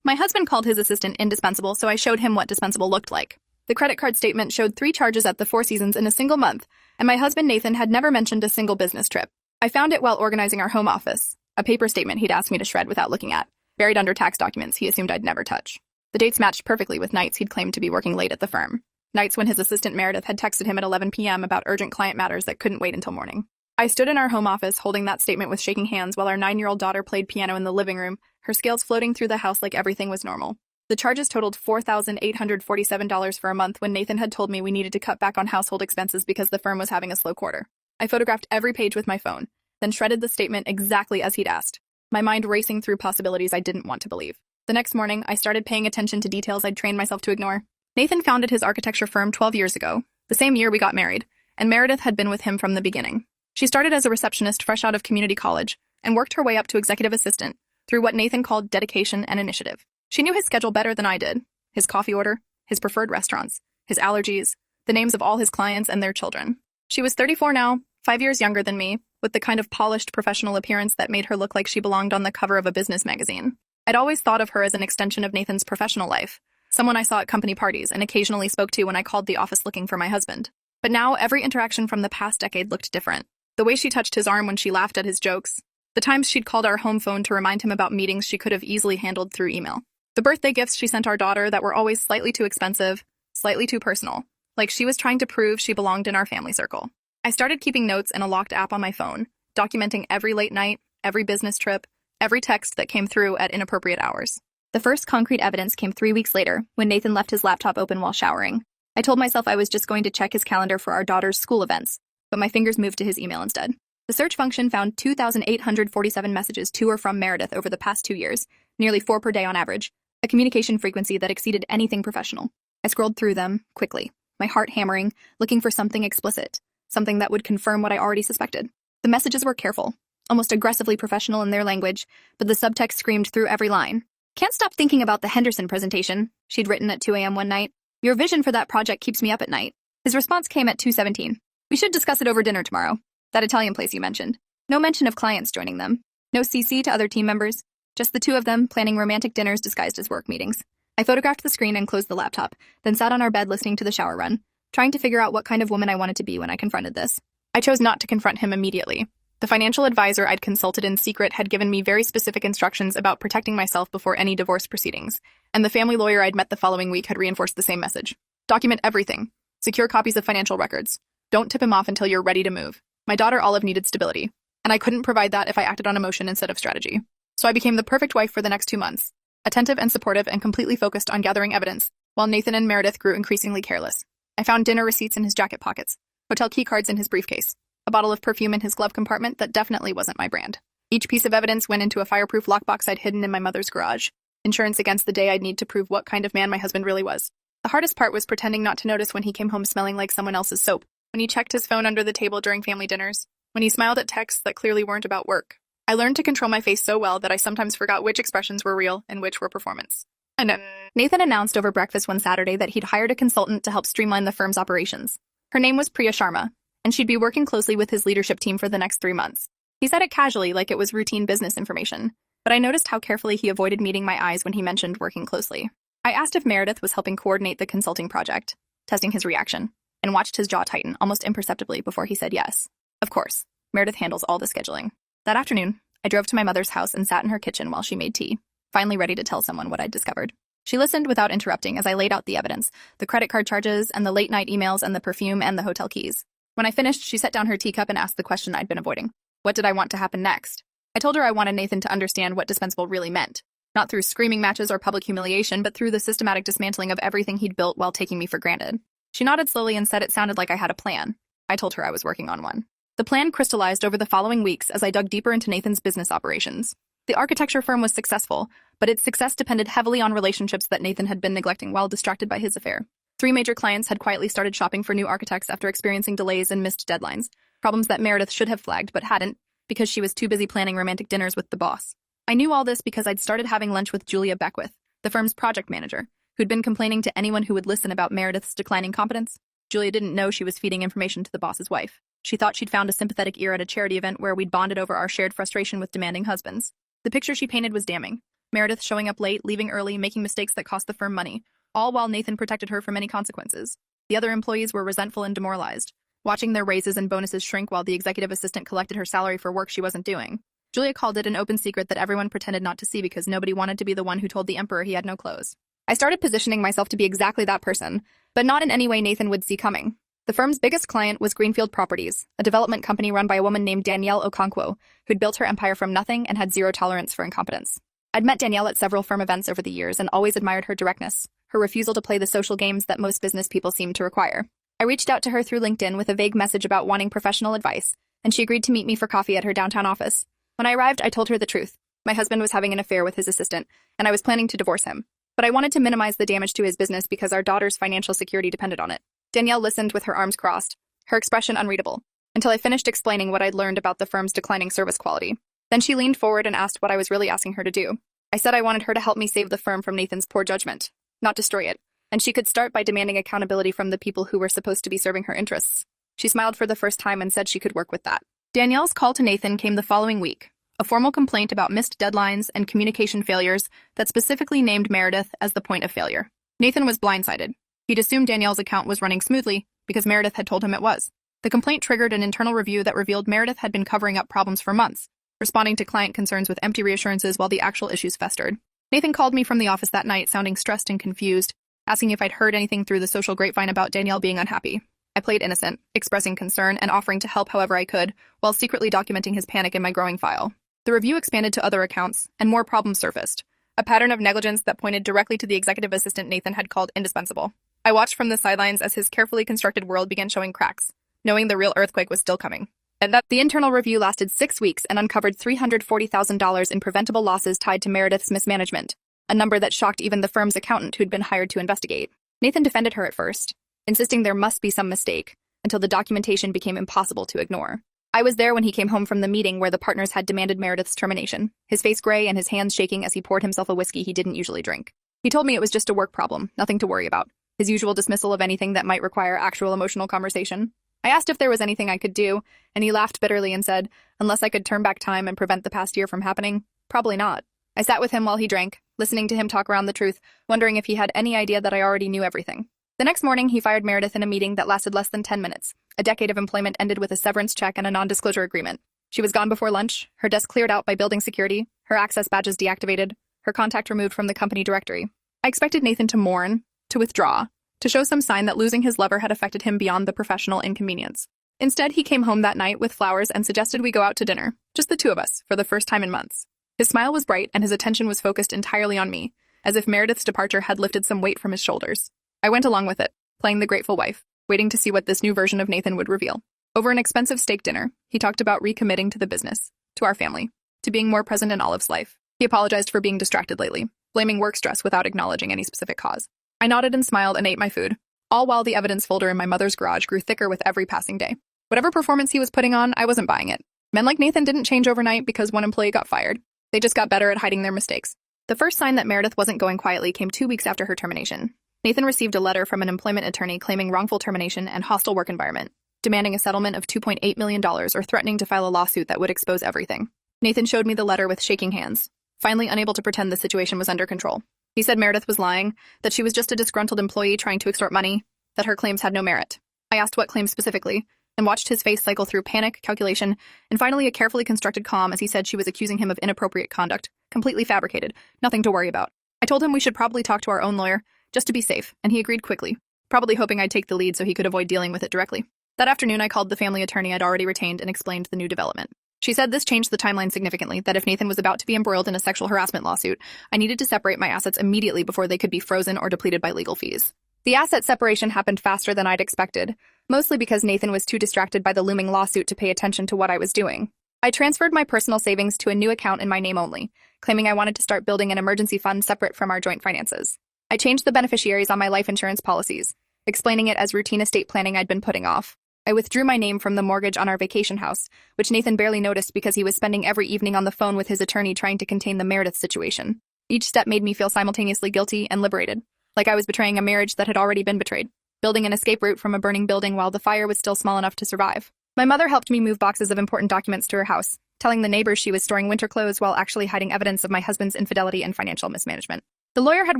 My husband called his assistant indispensable, so I showed him what dispensable looked like. The credit card statement showed 3 charges at the Four Seasons in a single month, and my husband Nathan had never mentioned a single business trip. I found it while organizing our home office, a paper statement he'd asked me to shred without looking at, buried under tax documents he assumed I'd never touch. The dates matched perfectly with nights he'd claimed to be working late at the firm, nights when his assistant Meredith had texted him at 11 p.m. about urgent client matters that couldn't wait until morning. I stood in our home office holding that statement with shaking hands while our 9-year-old daughter played piano in the living room, her scales floating through the house like everything was normal. The charges totaled $4,847 for a month when Nathan had told me we needed to cut back on household expenses because the firm was having a slow quarter. I photographed every page with my phone, then shredded the statement exactly as he'd asked, my mind racing through possibilities I didn't want to believe. The next morning, I started paying attention to details I'd trained myself to ignore. Nathan founded his architecture firm 12 years ago, the same year we got married, and Meredith had been with him from the beginning. She started as a receptionist fresh out of community college and worked her way up to executive assistant through what Nathan called dedication and initiative. She knew his schedule better than I did, his coffee order, his preferred restaurants, his allergies, the names of all his clients and their children. She was 34 now, 5 years younger than me, with the kind of polished professional appearance that made her look like she belonged on the cover of a business magazine. I'd always thought of her as an extension of Nathan's professional life, someone I saw at company parties and occasionally spoke to when I called the office looking for my husband. But now every interaction from the past decade looked different. The way she touched his arm when she laughed at his jokes, the times she'd called our home phone to remind him about meetings she could have easily handled through email. The birthday gifts she sent our daughter that were always slightly too expensive, slightly too personal, like she was trying to prove she belonged in our family circle. I started keeping notes in a locked app on my phone, documenting every late night, every business trip, every text that came through at inappropriate hours. The first concrete evidence came 3 weeks later, when Nathan left his laptop open while showering. I told myself I was just going to check his calendar for our daughter's school events, but my fingers moved to his email instead. The search function found 2,847 messages to or from Meredith over the past 2 years, nearly 4 per day on average, a communication frequency that exceeded anything professional. I scrolled through them, quickly, my heart hammering, looking for something explicit, something that would confirm what I already suspected. The messages were careful, almost aggressively professional in their language, but the subtext screamed through every line. "Can't stop thinking about the Henderson presentation," she'd written at 2 a.m. one night. "Your vision for that project keeps me up at night." His response came at 2:17. "We should discuss it over dinner tomorrow. That Italian place you mentioned." No mention of clients joining them. No CC to other team members. Just the two of them planning romantic dinners disguised as work meetings. I photographed the screen and closed the laptop, then sat on our bed listening to the shower run, trying to figure out what kind of woman I wanted to be when I confronted this. I chose not to confront him immediately. The financial advisor I'd consulted in secret had given me very specific instructions about protecting myself before any divorce proceedings, and the family lawyer I'd met the following week had reinforced the same message. Document everything. Secure copies of financial records. Don't tip him off until you're ready to move. My daughter Olive needed stability, and I couldn't provide that if I acted on emotion instead of strategy. So I became the perfect wife for the next 2 months, attentive and supportive and completely focused on gathering evidence, while Nathan and Meredith grew increasingly careless. I found dinner receipts in his jacket pockets, hotel key cards in his briefcase, a bottle of perfume in his glove compartment that definitely wasn't my brand. Each piece of evidence went into a fireproof lockbox I'd hidden in my mother's garage, insurance against the day I'd need to prove what kind of man my husband really was. The hardest part was pretending not to notice when he came home smelling like someone else's soap, when he checked his phone under the table during family dinners, when he smiled at texts that clearly weren't about work. I learned to control my face so well that I sometimes forgot which expressions were real and which were performance. And Nathan announced over breakfast one Saturday that he'd hired a consultant to help streamline the firm's operations. Her name was Priya Sharma, and she'd be working closely with his leadership team for the next 3 months. He said it casually, like it was routine business information, but I noticed how carefully he avoided meeting my eyes when he mentioned working closely. I asked if Meredith was helping coordinate the consulting project, testing his reaction, and watched his jaw tighten almost imperceptibly before he said yes. Of course, Meredith handles all the scheduling. That afternoon, I drove to my mother's house and sat in her kitchen while she made tea, finally ready to tell someone what I'd discovered. She listened without interrupting as I laid out the evidence, the credit card charges and the late-night emails and the perfume and the hotel keys. When I finished, she set down her teacup and asked the question I'd been avoiding. What did I want to happen next? I told her I wanted Nathan to understand what dispensable really meant, not through screaming matches or public humiliation, but through the systematic dismantling of everything he'd built while taking me for granted. She nodded slowly and said it sounded like I had a plan. I told her I was working on one. The plan crystallized over the following weeks as I dug deeper into Nathan's business operations. The architecture firm was successful, but its success depended heavily on relationships that Nathan had been neglecting while distracted by his affair. 3 major clients had quietly started shopping for new architects after experiencing delays and missed deadlines, problems that Meredith should have flagged but hadn't because she was too busy planning romantic dinners with the boss. I knew all this because I'd started having lunch with Julia Beckwith, the firm's project manager, who'd been complaining to anyone who would listen about Meredith's declining competence. Julia didn't know she was feeding information to the boss's wife. She thought she'd found a sympathetic ear at a charity event where we'd bonded over our shared frustration with demanding husbands. The picture she painted was damning. Meredith showing up late, leaving early, making mistakes that cost the firm money, all while Nathan protected her from any consequences. The other employees were resentful and demoralized, watching their raises and bonuses shrink while the executive assistant collected her salary for work she wasn't doing. Julia called it an open secret that everyone pretended not to see because nobody wanted to be the one who told the emperor he had no clothes. I started positioning myself to be exactly that person, but not in any way Nathan would see coming. The firm's biggest client was Greenfield Properties, a development company run by a woman named Danielle Okonkwo, who'd built her empire from nothing and had zero tolerance for incompetence. I'd met Danielle at several firm events over the years and always admired her directness, her refusal to play the social games that most business people seem to require. I reached out to her through LinkedIn with a vague message about wanting professional advice, and she agreed to meet me for coffee at her downtown office. When I arrived, I told her the truth. My husband was having an affair with his assistant, and I was planning to divorce him. But I wanted to minimize the damage to his business because our daughter's financial security depended on it. Danielle listened with her arms crossed, her expression unreadable, until I finished explaining what I'd learned about the firm's declining service quality. Then she leaned forward and asked what I was really asking her to do. I said I wanted her to help me save the firm from Nathan's poor judgment, not destroy it, and she could start by demanding accountability from the people who were supposed to be serving her interests. She smiled for the first time and said she could work with that. Danielle's call to Nathan came the following week, a formal complaint about missed deadlines and communication failures that specifically named Meredith as the point of failure. Nathan was blindsided. He'd assumed Danielle's account was running smoothly because Meredith had told him it was. The complaint triggered an internal review that revealed Meredith had been covering up problems for months, responding to client concerns with empty reassurances while the actual issues festered. Nathan called me from the office that night, sounding stressed and confused, asking if I'd heard anything through the social grapevine about Danielle being unhappy. I played innocent, expressing concern and offering to help however I could, while secretly documenting his panic in my growing file. The review expanded to other accounts, and more problems surfaced, a pattern of negligence that pointed directly to the executive assistant Nathan had called indispensable. I watched from the sidelines as his carefully constructed world began showing cracks, knowing the real earthquake was still coming. And that the internal review lasted 6 weeks and uncovered $340,000 in preventable losses tied to Meredith's mismanagement, a number that shocked even the firm's accountant who'd been hired to investigate. Nathan defended her at first, insisting there must be some mistake, until the documentation became impossible to ignore. I was there when he came home from the meeting where the partners had demanded Meredith's termination, his face gray and his hands shaking as he poured himself a whiskey he didn't usually drink. He told me it was just a work problem, nothing to worry about, his usual dismissal of anything that might require actual emotional conversation. I asked if there was anything I could do, and he laughed bitterly and said, unless I could turn back time and prevent the past year from happening, probably not. I sat with him while he drank, listening to him talk around the truth, wondering if he had any idea that I already knew everything. The next morning, he fired Meredith in a meeting that lasted less than 10 minutes. A decade of employment ended with a severance check and a non-disclosure agreement. She was gone before lunch, her desk cleared out by building security, her access badges deactivated, her contact removed from the company directory. I expected Nathan to mourn, to withdraw, to show some sign that losing his lover had affected him beyond the professional inconvenience. Instead, he came home that night with flowers and suggested we go out to dinner, just the two of us, for the first time in months. His smile was bright and his attention was focused entirely on me, as if Meredith's departure had lifted some weight from his shoulders. I went along with it, playing the grateful wife, waiting to see what this new version of Nathan would reveal. Over an expensive steak dinner, he talked about recommitting to the business, to our family, to being more present in Olive's life. He apologized for being distracted lately, blaming work stress without acknowledging any specific cause. I nodded and smiled and ate my food, all while the evidence folder in my mother's garage grew thicker with every passing day. Whatever performance he was putting on, I wasn't buying it. Men like Nathan didn't change overnight because one employee got fired. They just got better at hiding their mistakes. The first sign that Meredith wasn't going quietly came 2 weeks after her termination. Nathan received a letter from an employment attorney claiming wrongful termination and hostile work environment, demanding a settlement of $2.8 million or threatening to file a lawsuit that would expose everything. Nathan showed me the letter with shaking hands, finally unable to pretend the situation was under control. He said Meredith was lying, that she was just a disgruntled employee trying to extort money, that her claims had no merit. I asked what claims specifically, and watched his face cycle through panic, calculation, and finally a carefully constructed calm as he said she was accusing him of inappropriate conduct, completely fabricated, nothing to worry about. I told him we should probably talk to our own lawyer, just to be safe, and he agreed quickly, probably hoping I'd take the lead so he could avoid dealing with it directly. That afternoon, I called the family attorney I'd already retained and explained the new development. She said this changed the timeline significantly, that if Nathan was about to be embroiled in a sexual harassment lawsuit, I needed to separate my assets immediately before they could be frozen or depleted by legal fees. The asset separation happened faster than I'd expected, mostly because Nathan was too distracted by the looming lawsuit to pay attention to what I was doing. I transferred my personal savings to a new account in my name only, claiming I wanted to start building an emergency fund separate from our joint finances. I changed the beneficiaries on my life insurance policies, explaining it as routine estate planning I'd been putting off. I withdrew my name from the mortgage on our vacation house, which Nathan barely noticed because he was spending every evening on the phone with his attorney trying to contain the Meredith situation. Each step made me feel simultaneously guilty and liberated, like I was betraying a marriage that had already been betrayed, building an escape route from a burning building while the fire was still small enough to survive. My mother helped me move boxes of important documents to her house, telling the neighbors she was storing winter clothes while actually hiding evidence of my husband's infidelity and financial mismanagement. The lawyer had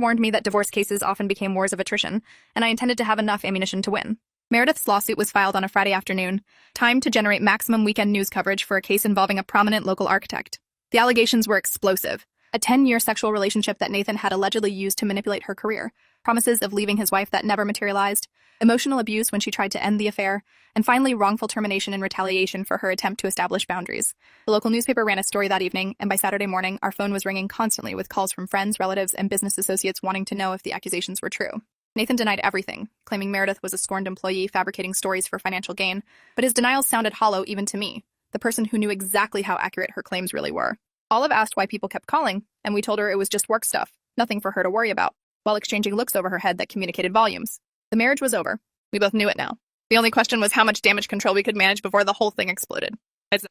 warned me that divorce cases often became wars of attrition, and I intended to have enough ammunition to win. Meredith's lawsuit was filed on a Friday afternoon, timed to generate maximum weekend news coverage for a case involving a prominent local architect. The allegations were explosive. A 10-year sexual relationship that Nathan had allegedly used to manipulate her career, promises of leaving his wife that never materialized, emotional abuse when she tried to end the affair, and finally wrongful termination in retaliation for her attempt to establish boundaries. The local newspaper ran a story that evening, and by Saturday morning, our phone was ringing constantly with calls from friends, relatives, and business associates wanting to know if the accusations were true. Nathan denied everything, claiming Meredith was a scorned employee fabricating stories for financial gain, but his denials sounded hollow even to me, the person who knew exactly how accurate her claims really were. Olive asked why people kept calling, and we told her it was just work stuff, nothing for her to worry about, while exchanging looks over her head that communicated volumes. The marriage was over. We both knew it now. The only question was how much damage control we could manage before the whole thing exploded.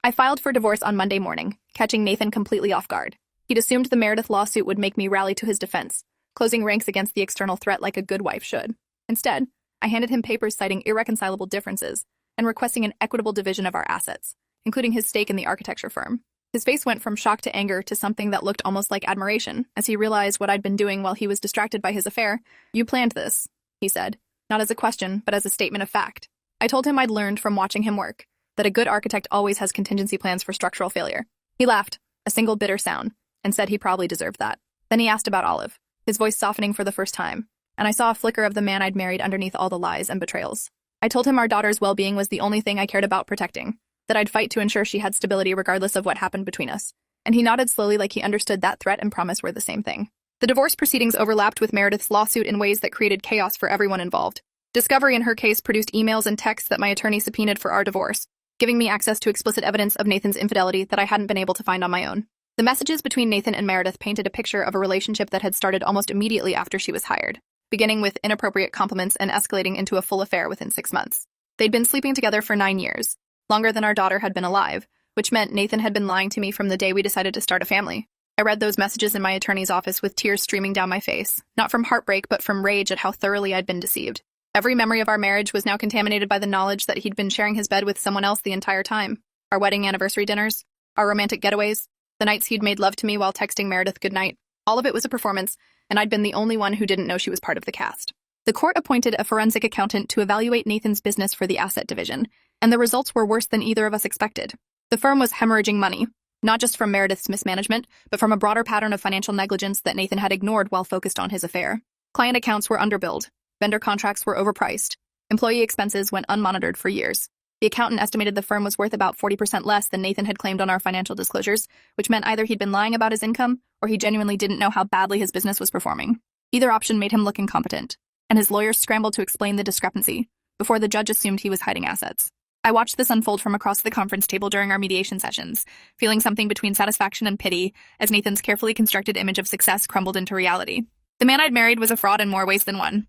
I filed for divorce on Monday morning, catching Nathan completely off guard. He'd assumed the Meredith lawsuit would make me rally to his defense, closing ranks against the external threat like a good wife should. Instead, I handed him papers citing irreconcilable differences and requesting an equitable division of our assets, including his stake in the architecture firm. His face went from shock to anger to something that looked almost like admiration as he realized what I'd been doing while he was distracted by his affair. "You planned this," he said, not as a question, but as a statement of fact. I told him I'd learned from watching him work that a good architect always has contingency plans for structural failure. He laughed, a single bitter sound, and said he probably deserved that. Then he asked about Olive, his voice softening for the first time, and I saw a flicker of the man I'd married underneath all the lies and betrayals. I told him our daughter's well-being was the only thing I cared about protecting, that I'd fight to ensure she had stability regardless of what happened between us. And he nodded slowly like he understood that threat and promise were the same thing. The divorce proceedings overlapped with Meredith's lawsuit in ways that created chaos for everyone involved. Discovery in her case produced emails and texts that my attorney subpoenaed for our divorce, giving me access to explicit evidence of Nathan's infidelity that I hadn't been able to find on my own. The messages between Nathan and Meredith painted a picture of a relationship that had started almost immediately after she was hired, beginning with inappropriate compliments and escalating into a full affair within 6 months. They'd been sleeping together for 9 years, longer than our daughter had been alive, which meant Nathan had been lying to me from the day we decided to start a family. I read those messages in my attorney's office with tears streaming down my face, not from heartbreak but from rage at how thoroughly I'd been deceived. Every memory of our marriage was now contaminated by the knowledge that he'd been sharing his bed with someone else the entire time. Our wedding anniversary dinners, our romantic getaways, the nights he'd made love to me while texting Meredith goodnight. All of it was a performance, and I'd been the only one who didn't know she was part of the cast. The court appointed a forensic accountant to evaluate Nathan's business for the asset division, and the results were worse than either of us expected. The firm was hemorrhaging money, not just from Meredith's mismanagement, but from a broader pattern of financial negligence that Nathan had ignored while focused on his affair. Client accounts were underbilled, vendor contracts were overpriced, employee expenses went unmonitored for years. The accountant estimated the firm was worth about 40% less than Nathan had claimed on our financial disclosures, which meant either he'd been lying about his income or he genuinely didn't know how badly his business was performing. Either option made him look incompetent, and his lawyers scrambled to explain the discrepancy before the judge assumed he was hiding assets. I watched this unfold from across the conference table during our mediation sessions, feeling something between satisfaction and pity as Nathan's carefully constructed image of success crumbled into reality. The man I'd married was a fraud in more ways than one.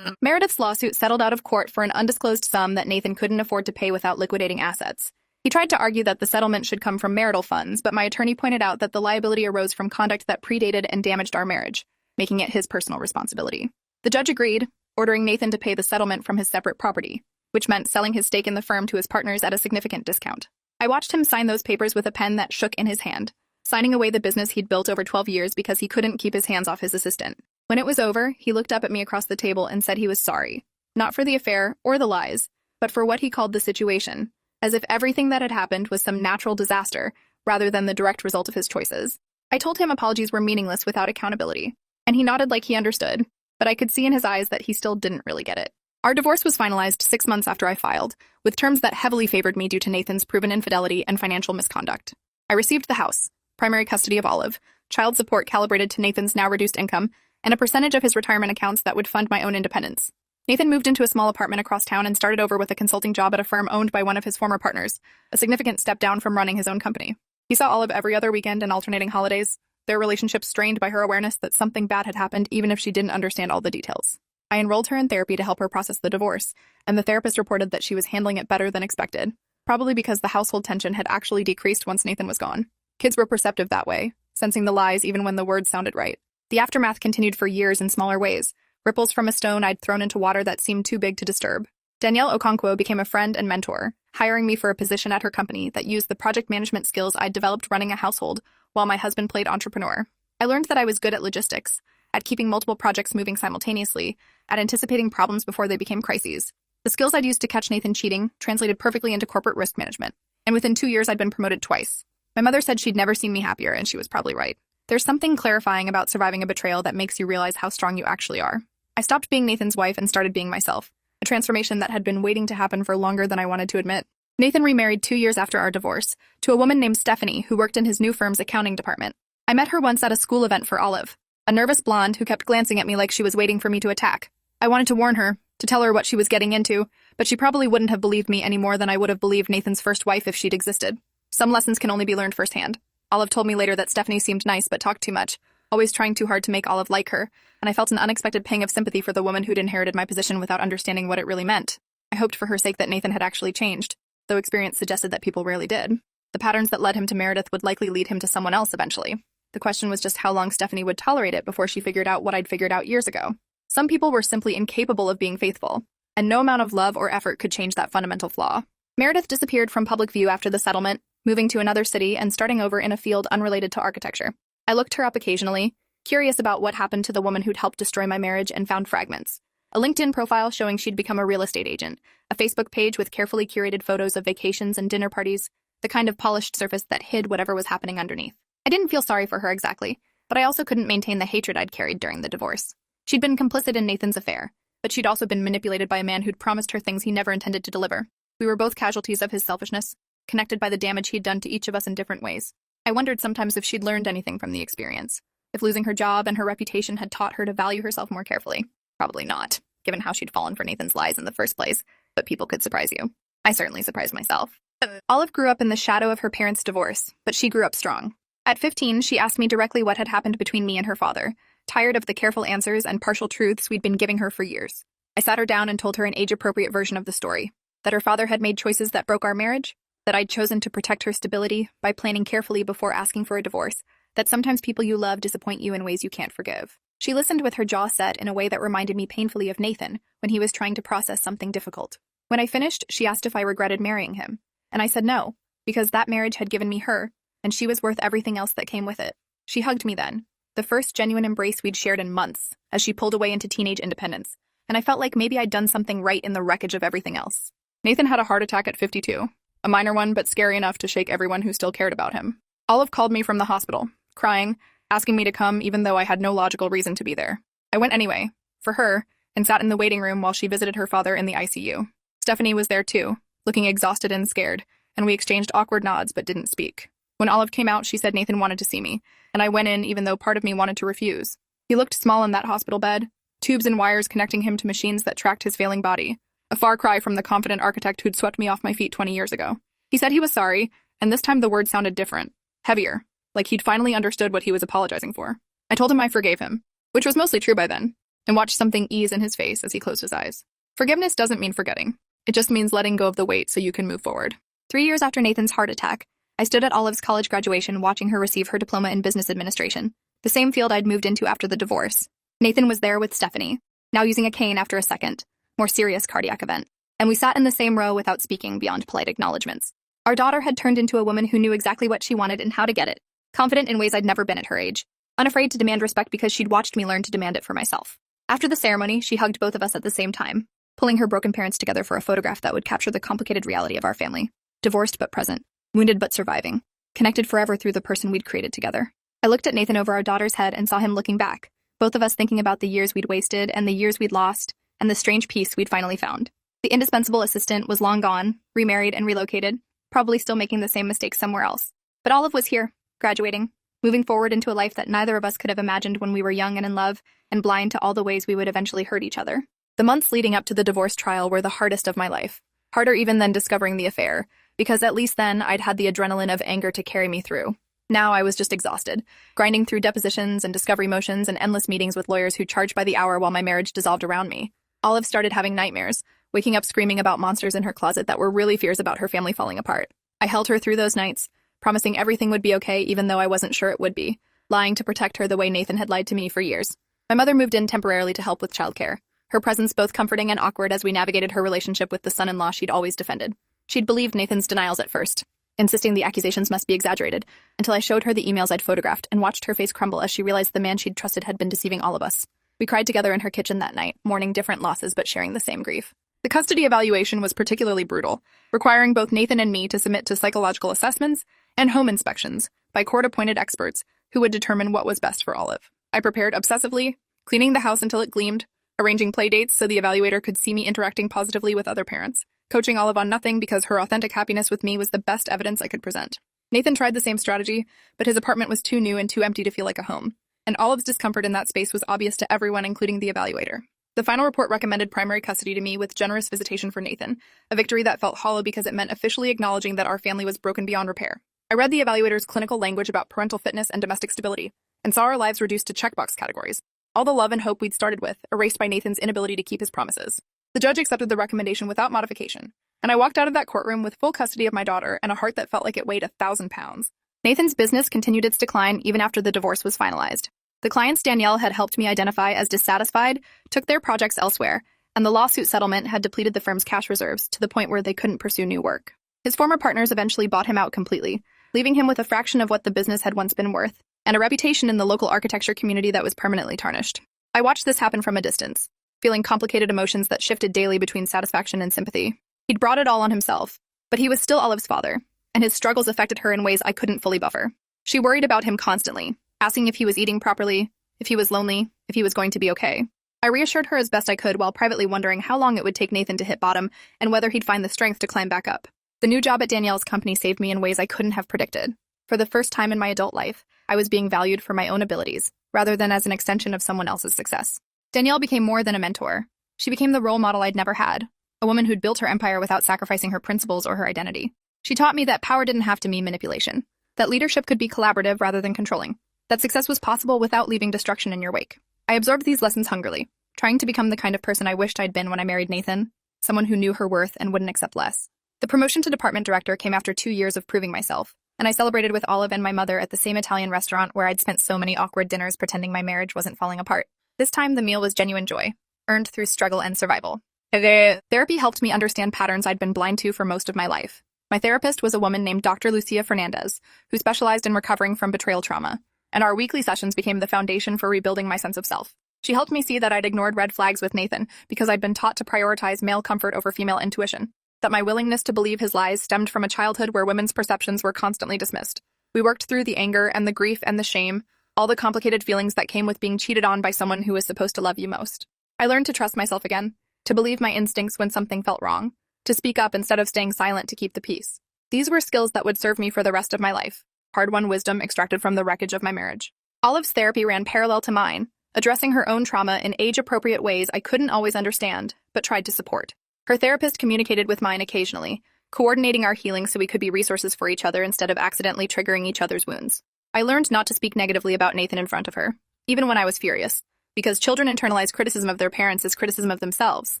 Meredith's lawsuit settled out of court for an undisclosed sum that Nathan couldn't afford to pay without liquidating assets. He tried to argue that the settlement should come from marital funds, but my attorney pointed out that the liability arose from conduct that predated and damaged our marriage, making it his personal responsibility. The judge agreed, ordering Nathan to pay the settlement from his separate property, which meant selling his stake in the firm to his partners at a significant discount. I watched him sign those papers with a pen that shook in his hand, signing away the business he'd built over 12 years because he couldn't keep his hands off his assistant. When it was over, he looked up at me across the table and said he was sorry, not for the affair or the lies, but for what he called the situation, as if everything that had happened was some natural disaster rather than the direct result of his choices. I told him apologies were meaningless without accountability, and he nodded like he understood, but I could see in his eyes that he still didn't really get it. Our divorce was finalized 6 months after I filed, with terms that heavily favored me due to Nathan's proven infidelity and financial misconduct. I received the house, primary custody of Olive, child support calibrated to Nathan's now reduced income, and a percentage of his retirement accounts that would fund my own independence. Nathan moved into a small apartment across town and started over with a consulting job at a firm owned by one of his former partners, a significant step down from running his own company. He saw Olive every other weekend and alternating holidays, their relationship strained by her awareness that something bad had happened even if she didn't understand all the details. I enrolled her in therapy to help her process the divorce, and the therapist reported that she was handling it better than expected, probably because the household tension had actually decreased once Nathan was gone. Kids were perceptive that way, sensing the lies even when the words sounded right. The aftermath continued for years in smaller ways, ripples from a stone I'd thrown into water that seemed too big to disturb. Danielle Okonkwo became a friend and mentor, hiring me for a position at her company that used the project management skills I'd developed running a household while my husband played entrepreneur. I learned that I was good at logistics, at keeping multiple projects moving simultaneously, at anticipating problems before they became crises. The skills I'd used to catch Nathan cheating translated perfectly into corporate risk management, and within 2 years I'd been promoted twice. My mother said she'd never seen me happier, and she was probably right. There's something clarifying about surviving a betrayal that makes you realize how strong you actually are. I stopped being Nathan's wife and started being myself, a transformation that had been waiting to happen for longer than I wanted to admit. Nathan remarried 2 years after our divorce to a woman named Stephanie who worked in his new firm's accounting department. I met her once at a school event for Olive, a nervous blonde who kept glancing at me like she was waiting for me to attack. I wanted to warn her, to tell her what she was getting into, but she probably wouldn't have believed me any more than I would have believed Nathan's first wife if she'd existed. Some lessons can only be learned firsthand. Olive told me later that Stephanie seemed nice but talked too much, always trying too hard to make Olive like her, and I felt an unexpected pang of sympathy for the woman who'd inherited my position without understanding what it really meant. I hoped for her sake that Nathan had actually changed, though experience suggested that people rarely did. The patterns that led him to Meredith would likely lead him to someone else eventually. The question was just how long Stephanie would tolerate it before she figured out what I'd figured out years ago. Some people were simply incapable of being faithful, and no amount of love or effort could change that fundamental flaw. Meredith disappeared from public view after the settlement, moving to another city and starting over in a field unrelated to architecture. I looked her up occasionally, curious about what happened to the woman who'd helped destroy my marriage, and found fragments. A LinkedIn profile showing she'd become a real estate agent, a Facebook page with carefully curated photos of vacations and dinner parties, the kind of polished surface that hid whatever was happening underneath. I didn't feel sorry for her exactly, but I also couldn't maintain the hatred I'd carried during the divorce. She'd been complicit in Nathan's affair, but she'd also been manipulated by a man who'd promised her things he never intended to deliver. We were both casualties of his selfishness, connected by the damage he'd done to each of us in different ways. I wondered sometimes if she'd learned anything from the experience, if losing her job and her reputation had taught her to value herself more carefully. Probably not, given how she'd fallen for Nathan's lies in the first place, but people could surprise you. I certainly surprised myself. Olive grew up in the shadow of her parents' divorce, but she grew up strong. At 15, she asked me directly what had happened between me and her father, tired of the careful answers and partial truths we'd been giving her for years. I sat her down and told her an age-appropriate version of the story, that her father had made choices that broke our marriage, that I'd chosen to protect her stability by planning carefully before asking for a divorce, that sometimes people you love disappoint you in ways you can't forgive. She listened with her jaw set in a way that reminded me painfully of Nathan when he was trying to process something difficult. When I finished, she asked if I regretted marrying him, and I said no, because that marriage had given me her, and she was worth everything else that came with it. She hugged me then, the first genuine embrace we'd shared in months, as she pulled away into teenage independence, and I felt like maybe I'd done something right in the wreckage of everything else. Nathan had a heart attack at 52, a minor one but scary enough to shake everyone who still cared about him. Olive called me from the hospital, crying, asking me to come even though I had no logical reason to be there. I went anyway, for her, and sat in the waiting room while she visited her father in the ICU. Stephanie was there too, looking exhausted and scared, and we exchanged awkward nods but didn't speak. When Olive came out, she said Nathan wanted to see me, and I went in even though part of me wanted to refuse. He looked small in that hospital bed, tubes and wires connecting him to machines that tracked his failing body, a far cry from the confident architect who'd swept me off my feet 20 years ago. He said he was sorry, and this time the words sounded different, heavier, like he'd finally understood what he was apologizing for. I told him I forgave him, which was mostly true by then, and watched something ease in his face as he closed his eyes. Forgiveness doesn't mean forgetting. It just means letting go of the weight so you can move forward. 3 years after Nathan's heart attack, I stood at Olive's college graduation watching her receive her diploma in business administration, the same field I'd moved into after the divorce. Nathan was there with Stephanie, now using a cane after a second, more serious cardiac event, and we sat in the same row without speaking beyond polite acknowledgments. Our daughter had turned into a woman who knew exactly what she wanted and how to get it, confident in ways I'd never been at her age, unafraid to demand respect because she'd watched me learn to demand it for myself. After the ceremony, she hugged both of us at the same time, pulling her broken parents together for a photograph that would capture the complicated reality of our family. Divorced but present, wounded but surviving, connected forever through the person we'd created together. I looked at Nathan over our daughter's head and saw him looking back, both of us thinking about the years we'd wasted and the years we'd lost, and the strange peace we'd finally found. The indispensable assistant was long gone, remarried and relocated, probably still making the same mistakes somewhere else. But Olive was here, graduating, moving forward into a life that neither of us could have imagined when we were young and in love, and blind to all the ways we would eventually hurt each other. The months leading up to the divorce trial were the hardest of my life, harder even than discovering the affair, because at least then I'd had the adrenaline of anger to carry me through. Now I was just exhausted, grinding through depositions and discovery motions and endless meetings with lawyers who charged by the hour while my marriage dissolved around me. Olive started having nightmares, waking up screaming about monsters in her closet that were really fears about her family falling apart. I held her through those nights, promising everything would be okay even though I wasn't sure it would be, lying to protect her the way Nathan had lied to me for years. My mother moved in temporarily to help with childcare, her presence both comforting and awkward as we navigated her relationship with the son-in-law she'd always defended. She'd believed Nathan's denials at first, insisting the accusations must be exaggerated, until I showed her the emails I'd photographed and watched her face crumble as she realized the man she'd trusted had been deceiving all of us. We cried together in her kitchen that night, mourning different losses but sharing the same grief. The custody evaluation was particularly brutal, requiring both Nathan and me to submit to psychological assessments and home inspections by court-appointed experts who would determine what was best for Olive. I prepared obsessively, cleaning the house until it gleamed, arranging play dates so the evaluator could see me interacting positively with other parents, coaching Olive on nothing because her authentic happiness with me was the best evidence I could present. Nathan tried the same strategy, but his apartment was too new and too empty to feel like a home, and Olive's discomfort in that space was obvious to everyone, including the evaluator. The final report recommended primary custody to me with generous visitation for Nathan, a victory that felt hollow because it meant officially acknowledging that our family was broken beyond repair. I read the evaluator's clinical language about parental fitness and domestic stability, and saw our lives reduced to checkbox categories. All the love and hope we'd started with, erased by Nathan's inability to keep his promises. The judge accepted the recommendation without modification, and I walked out of that courtroom with full custody of my daughter and a heart that felt like it weighed 1,000 pounds. Nathan's business continued its decline even after the divorce was finalized. The clients Danielle had helped me identify as dissatisfied took their projects elsewhere, and the lawsuit settlement had depleted the firm's cash reserves to the point where they couldn't pursue new work. His former partners eventually bought him out completely, leaving him with a fraction of what the business had once been worth, and a reputation in the local architecture community that was permanently tarnished. I watched this happen from a distance, feeling complicated emotions that shifted daily between satisfaction and sympathy. He'd brought it all on himself, but he was still Olive's father, and his struggles affected her in ways I couldn't fully buffer. She worried about him constantly, asking if he was eating properly, if he was lonely, if he was going to be okay. I reassured her as best I could while privately wondering how long it would take Nathan to hit bottom and whether he'd find the strength to climb back up. The new job at Danielle's company saved me in ways I couldn't have predicted. For the first time in my adult life, I was being valued for my own abilities, rather than as an extension of someone else's success. Danielle became more than a mentor. She became the role model I'd never had, a woman who'd built her empire without sacrificing her principles or her identity. She taught me that power didn't have to mean manipulation, that leadership could be collaborative rather than controlling, that success was possible without leaving destruction in your wake. I absorbed these lessons hungrily, trying to become the kind of person I wished I'd been when I married Nathan, someone who knew her worth and wouldn't accept less. The promotion to department director came after 2 years of proving myself, and I celebrated with Olive and my mother at the same Italian restaurant where I'd spent so many awkward dinners pretending my marriage wasn't falling apart. This time, the meal was genuine joy, earned through struggle and survival. Therapy helped me understand patterns I'd been blind to for most of my life. My therapist was a woman named Dr. Lucia Fernandez, who specialized in recovering from betrayal trauma, and our weekly sessions became the foundation for rebuilding my sense of self. She helped me see that I'd ignored red flags with Nathan because I'd been taught to prioritize male comfort over female intuition, that my willingness to believe his lies stemmed from a childhood where women's perceptions were constantly dismissed. We worked through the anger and the grief and the shame, all the complicated feelings that came with being cheated on by someone who was supposed to love you most. I learned to trust myself again, to believe my instincts when something felt wrong, to speak up instead of staying silent to keep the peace. These were skills that would serve me for the rest of my life, hard-won wisdom extracted from the wreckage of my marriage. Olive's therapy ran parallel to mine, addressing her own trauma in age-appropriate ways I couldn't always understand, but tried to support. Her therapist communicated with mine occasionally, coordinating our healing so we could be resources for each other instead of accidentally triggering each other's wounds. I learned not to speak negatively about Nathan in front of her, even when I was furious, because children internalize criticism of their parents as criticism of themselves.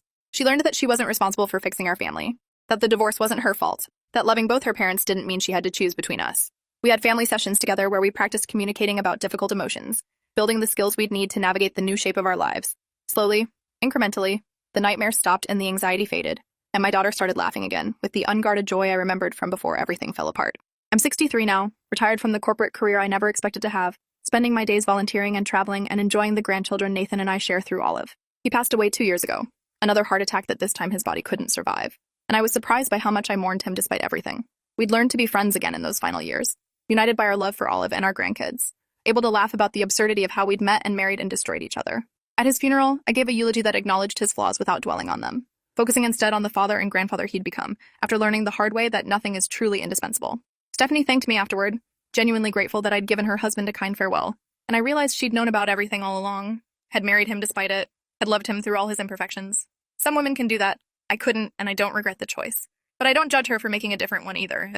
She learned that she wasn't responsible for fixing our family, that the divorce wasn't her fault, that loving both her parents didn't mean she had to choose between us. We had family sessions together where we practiced communicating about difficult emotions, building the skills we'd need to navigate the new shape of our lives. Slowly, incrementally, the nightmares stopped and the anxiety faded, and my daughter started laughing again, with the unguarded joy I remembered from before everything fell apart. I'm 63 now, retired from the corporate career I never expected to have, spending my days volunteering and traveling and enjoying the grandchildren Nathan and I share through Olive. He passed away 2 years ago, another heart attack that this time his body couldn't survive, and I was surprised by how much I mourned him despite everything. We'd learned to be friends again in those final years, united by our love for Olive and our grandkids, able to laugh about the absurdity of how we'd met and married and destroyed each other. At his funeral, I gave a eulogy that acknowledged his flaws without dwelling on them, focusing instead on the father and grandfather he'd become, after learning the hard way that nothing is truly indispensable. Stephanie thanked me afterward, genuinely grateful that I'd given her husband a kind farewell, and I realized she'd known about everything all along, had married him despite it, had loved him through all his imperfections. Some women can do that. I couldn't, and I don't regret the choice. But I don't judge her for making a different one either.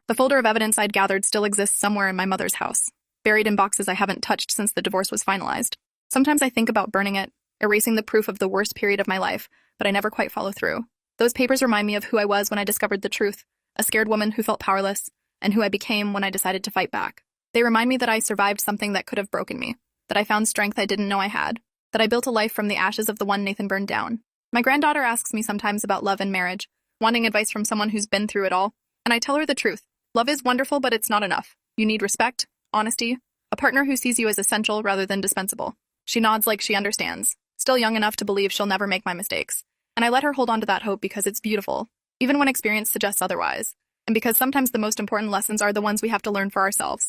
The folder of evidence I'd gathered still exists somewhere in my mother's house, buried in boxes I haven't touched since the divorce was finalized. Sometimes I think about burning it, erasing the proof of the worst period of my life, but I never quite follow through. Those papers remind me of who I was when I discovered the truth, a scared woman who felt powerless, and who I became when I decided to fight back. They remind me that I survived something that could have broken me, that I found strength I didn't know I had, that I built a life from the ashes of the one Nathan burned down. My granddaughter asks me sometimes about love and marriage, wanting advice from someone who's been through it all. And I tell her the truth. Love is wonderful, but it's not enough. You need respect, honesty, a partner who sees you as essential rather than dispensable. She nods like she understands, still young enough to believe she'll never make my mistakes. And I let her hold on to that hope because it's beautiful, even when experience suggests otherwise. And because sometimes the most important lessons are the ones we have to learn for ourselves.